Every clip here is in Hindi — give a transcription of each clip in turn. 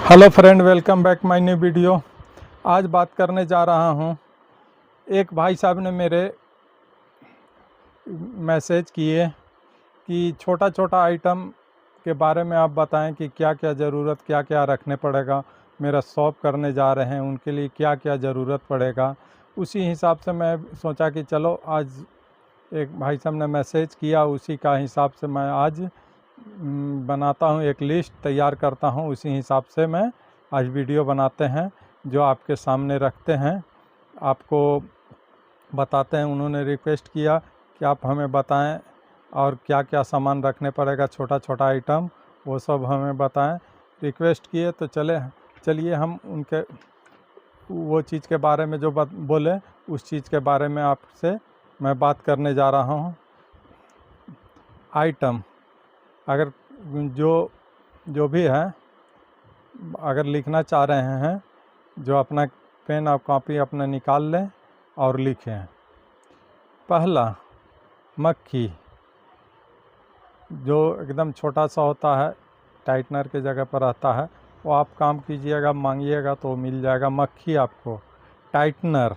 Hello friend, welcome back my new video. आज बात करने जा रहा हूँ। एक भाई साहब ने मेरे मैसेज किए कि छोटा छोटा आइटम के बारे में आप बताएं कि क्या क्या ज़रूरत, क्या क्या रखने पड़ेगा। मेरा शॉप करने जा रहे हैं, उनके लिए क्या क्या ज़रूरत पड़ेगा। उसी हिसाब से मैं सोचा कि चलो आज एक भाई साहब ने मैसेज किया, उसी का हिसाब से मैं आज बनाता हूँ, एक लिस्ट तैयार करता हूँ। उसी हिसाब से मैं आज वीडियो बनाते हैं, जो आपके सामने रखते हैं, आपको बताते हैं। उन्होंने रिक्वेस्ट किया कि आप हमें बताएं और क्या क्या सामान रखने पड़ेगा, छोटा छोटा आइटम, वो सब हमें बताएं। रिक्वेस्ट किए तो चलिए हम उनके वो चीज़ के बारे में जो बोले, उस चीज़ के बारे में आपसे मैं बात करने जा रहा हूँ। आइटम अगर जो भी है, अगर लिखना चाह रहे हैं, जो अपना पेन और कॉपी अपना निकाल लें और लिखें। पहला, मक्खी, जो एकदम छोटा सा होता है, टाइटनर के जगह पर रहता है, वो आप काम कीजिएगा, मांगिएगा तो मिल जाएगा। मक्खी आपको, टाइटनर,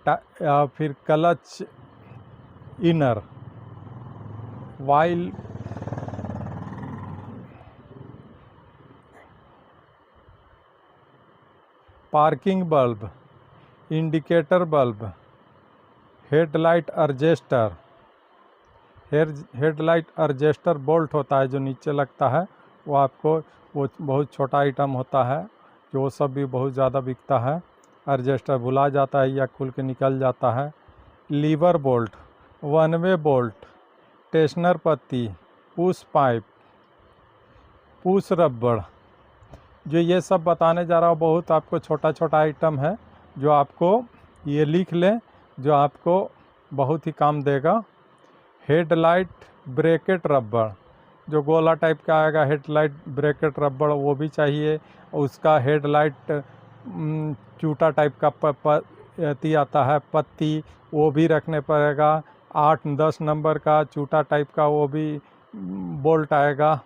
या फिर clutch inner, while parking bulb, indicator bulb, headlight adjuster. Headlight adjuster bolt होता है जो नीचे लगता है, वो आपको, वो बहुत छोटा आइटम होता है, जो सब भी बहुत ज़्यादा बिकता है। एडजस्टर भुला जाता है या खुल के निकल जाता है। Lever bolt, one way bolt, टेस्नर पत्ती, पुश पाइप, पुश रबड़। जो ये सब बताने जा रहा हूँ, बहुत आपको छोटा छोटा आइटम है, जो आपको ये लिख लें, जो आपको बहुत ही काम देगा। हेडलाइट ब्रेकेट रबड़, जो गोला टाइप का आएगा, हेडलाइट ब्रेकेट रबड़, वो भी चाहिए। उसका हेडलाइट चूटा टाइप का पत्ती आता है, पत्ती, वो भी रखने पड़ेगा। 8-10 नंबर का चूटा टाइप का वो भी बोल्ट आएगा,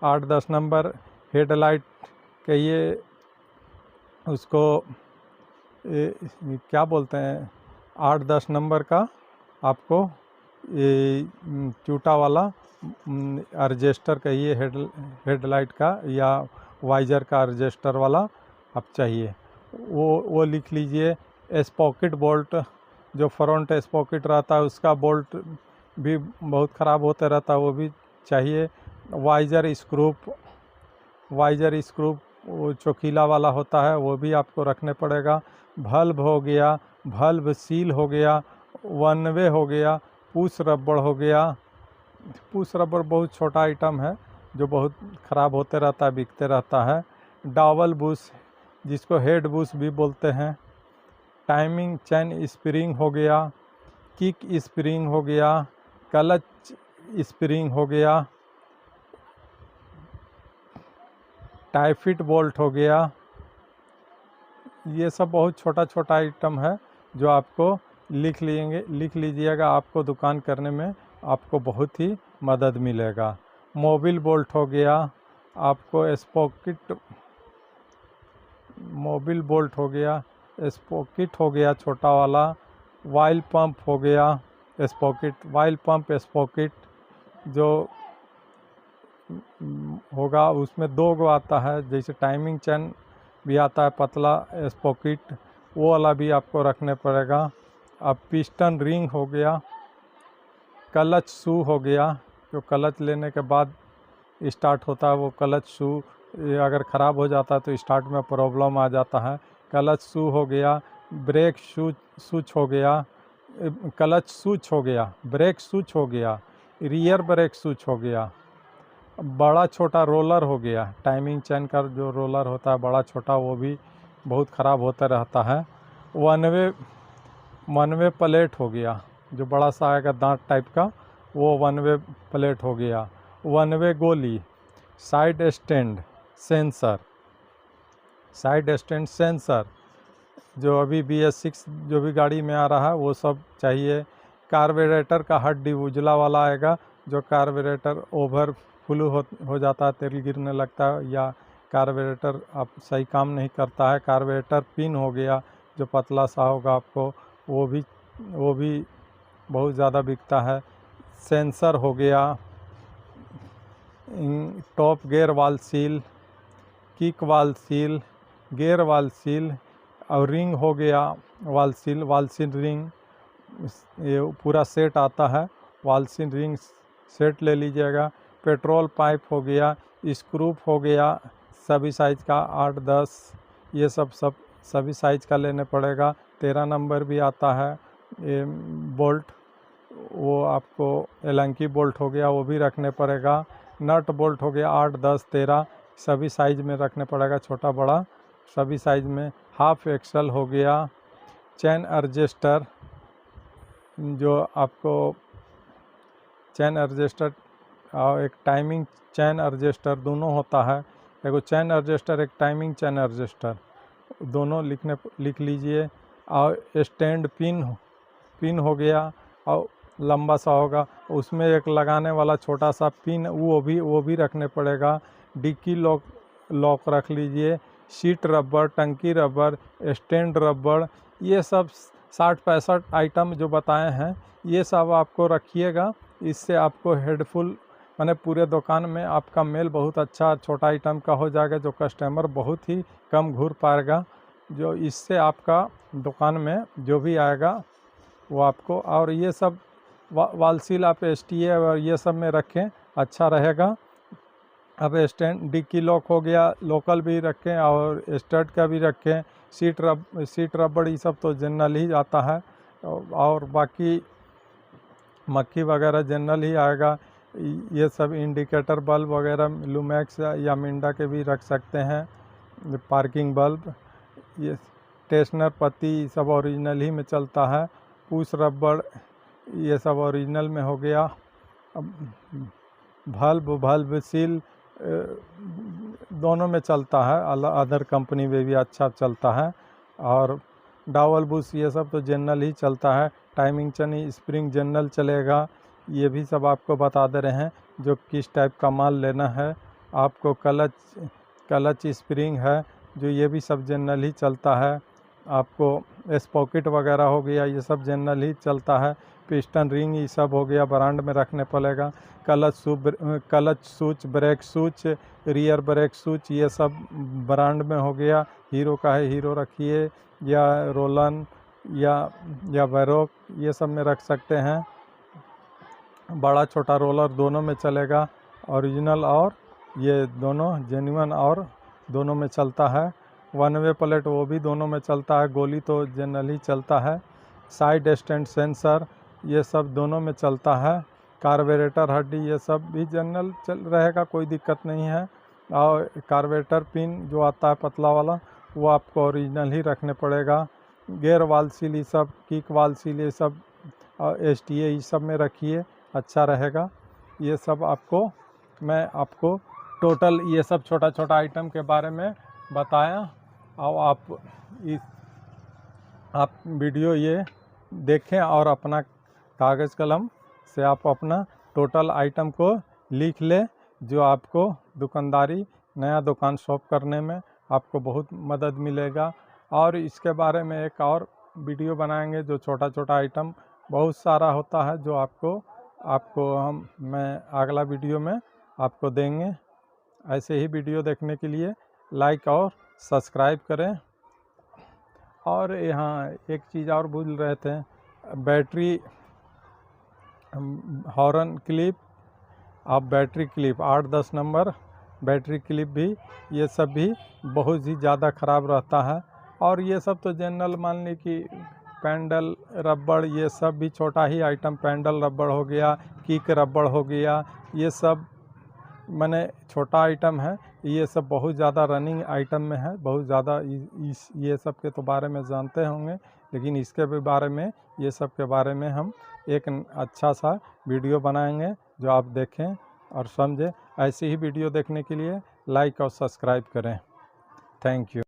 8-10 नंबर। हेडलाइट कहिए उसको, क्या बोलते हैं, 8-10 नंबर का आपको ये चूटा वाला एडजस्टर कहिए, हेडलाइट का या वाइजर का एडजस्टर वाला आप चाहिए, वो लिख लीजिए। स्पॉकेट बोल्ट, जो फ्रंट स्पॉकेट रहता है, उसका बोल्ट भी बहुत ख़राब होते रहता है, वो भी चाहिए। वाइजर स्क्रू, वो चोकीला वाला होता है, वो भी आपको रखने पड़ेगा। भल्ब हो गया, भल्ब सील हो गया, वन वे हो गया, पुश रबड़ हो गया। पुश रबड़ बहुत छोटा आइटम है, जो बहुत ख़राब होते रहता है, बिकते रहता है। डावल बुश, जिसको हेड बुश भी बोलते हैं। टाइमिंग चैन स्प्रिंग हो गया, किक स्प्रिंग हो गया, क्लच स्प्रिंग हो गया, टाइफिट बोल्ट हो गया। ये सब बहुत छोटा छोटा आइटम है, जो आपको लिख लीजिएगा। आपको दुकान करने में आपको बहुत ही मदद मिलेगा। मोबिल बोल्ट हो गया, आपको मोबिल बोल्ट हो गया, स्पॉकेट हो गया छोटा वाला। वाइल पंप हो गया, वाइल पंप स्पॉकेट जो होगा, उसमें 2 गो आता है। जैसे टाइमिंग चैन भी आता है, पतला स्पॉकेट, वो वाला भी आपको रखने पड़ेगा। अब पिस्टन रिंग हो गया, क्लच शू हो गया, जो क्लच लेने के बाद स्टार्ट होता है, वो क्लच शू अगर ख़राब हो जाता है तो स्टार्ट में प्रॉब्लम आ जाता है। क्लच शू हो गया, ब्रेक स्विच हो गया, क्लच स्विच हो गया, ब्रेक स्विच हो गया, रियर ब्रेक स्विच हो गया। बड़ा छोटा रोलर हो गया, टाइमिंग चैन का जो रोलर होता है बड़ा छोटा, वो भी बहुत ख़राब होता रहता है। वन वे प्लेट हो गया, जो बड़ा सा आएगा दांत टाइप का, वो वन वे प्लेट हो गया। वन वे गोली, साइड स्टैंड सेंसर, जो अभी BS6 जो भी गाड़ी में आ रहा है, वो सब चाहिए। कार्बोरेटर का हड्डी उजला वाला आएगा, जो कार्बोरेटर ओवर फ्लू हो जाता है, तेल गिरने लगता है या कार्बोरेटर आप सही काम नहीं करता है। कार्बोरेटर पिन हो गया जो पतला सा होगा आपको, वो भी बहुत ज़्यादा बिकता है। सेंसर हो गया, टॉप गियर वाल सील, किक वाल सील, गियर वाल सील और रिंग हो गया, वाल सील रिंग, ये पूरा सेट आता है। वाल सील रिंग सेट ले लीजिएगा। पेट्रोल पाइप हो गया, स्क्रू हो गया, सभी साइज़ का 8-10 ये सब सभी साइज़ का लेने पड़ेगा। 13 नंबर भी आता है। ये बोल्ट, वो आपको एलंकी बोल्ट हो गया, वो भी रखने पड़ेगा। नट बोल्ट हो गया 8-10 13 सभी साइज़ में रखने पड़ेगा, छोटा बड़ा सभी साइज़ में। हाफ एक्सल हो गया। चैन एडजस्टर, जो आपको चैन एडजस्टर और एक टाइमिंग चैन एडजस्टर दोनों होता है। एगो चैन एडजस्टर, एक टाइमिंग चैन एडजस्टर, दोनों लिख लीजिए। और स्टैंड पिन हो गया और लंबा सा होगा, उसमें एक लगाने वाला छोटा सा पिन, वो भी रखने पड़ेगा। डिक्की लॉक रख लीजिए। सीट रबर, टंकी रबर, स्टैंड रबर, ये सब 60-65 आइटम जो बताए हैं, ये सब आपको रखिएगा। इससे आपको हेडफुल माने पूरे दुकान में आपका मेल बहुत अच्छा छोटा आइटम का हो जाएगा, जो कस्टमर बहुत ही कम घूर पाएगा। जो इससे आपका दुकान में जो भी आएगा वो आपको, और ये सब वाल सील आप STA और ये सब में रखें, अच्छा रहेगा। अब स्टैंड डिक्की लॉक हो गया, लोकल भी रखें और स्टड का भी रखें। सीट रबड़ ये सब तो जनरल ही आता है, और बाकी मक्खी वगैरह जनरल ही आएगा। ये सब इंडिकेटर बल्ब वगैरह लूमैक्स या मिंडा के भी रख सकते हैं। पार्किंग बल्ब, ये टेस्नर पत्ती सब ओरिजिनल ही में चलता है। पुश रबड़ ये सब ओरिजिनल में हो गया। बल्ब सील दोनों में चलता है, अदर कंपनी में भी अच्छा चलता है। और डावल बुश ये सब तो जनरल ही चलता है। टाइमिंग चनी स्प्रिंग जनरल चलेगा। ये भी सब आपको बता दे रहे हैं जो किस टाइप का माल लेना है आपको। क्लच स्प्रिंग है जो, ये भी सब जनरल ही चलता है। आपको स्पॉकेट वगैरह हो गया, ये सब जनरल ही चलता है। पिस्टन रिंग ये सब हो गया, ब्रांड में रखने पड़ेगा। क्लच सूच, ब्रेक सूच, रियर ब्रेक सूच, ये सब ब्रांड में हो गया। हीरो का है हीरो रखिए, या रोलन या बैरोक, ये सब में रख सकते हैं। बड़ा छोटा रोलर दोनों में चलेगा, ओरिजिनल और ये दोनों जेन्युइन और दोनों में चलता है। 1 वे प्लेट वो भी दोनों में चलता है, गोली तो जनरली चलता है। साइड स्टैंड सेंसर ये सब दोनों में चलता है। कार्बोरेटर हड्डी ये सब भी जनरल चल रहेगा, कोई दिक्कत नहीं है। और कार्बोरेटर पिन जो आता है पतला वाला, वो आपको ओरिजिनल ही रखने पड़ेगा। गियर वाल सील ये सब, किक वाल सील ये सब, STA ये सब में रखिए, अच्छा रहेगा। ये सब मैं आपको टोटल ये सब छोटा छोटा आइटम के बारे में बताया। और आप वीडियो ये देखें और अपना कागज़ कलम से आप अपना टोटल आइटम को लिख लें, जो आपको दुकानदारी नया दुकान शॉप करने में आपको बहुत मदद मिलेगा। और इसके बारे में एक और वीडियो बनाएंगे, जो छोटा छोटा आइटम बहुत सारा होता है, जो मैं अगला वीडियो में आपको देंगे। ऐसे ही वीडियो देखने के लिए लाइक और सब्सक्राइब करें। और यहाँ एक चीज़ और भूल रहे थे, बैटरी हॉर्न क्लिप, आप battery clip 8-10 number battery clip भी, ये सब भी बहुत ही ज़्यादा ख़राब रहता है। और ये सब तो जनरल मान ली कि पैंडल रबड़, ये सब भी छोटा ही आइटम, पैंडल रबड़ हो गया, किक रबड़ हो गया, ये सब माने छोटा आइटम है। ये सब बहुत ज़्यादा रनिंग आइटम में है, बहुत ज़्यादा ये सब के तो बारे में जानते होंगे, लेकिन इसके भी बारे में, ये सब के बारे में हम एक अच्छा सा वीडियो बनाएंगे, जो आप देखें और समझें। ऐसी ही वीडियो देखने के लिए लाइक और सब्सक्राइब करें। Thank you.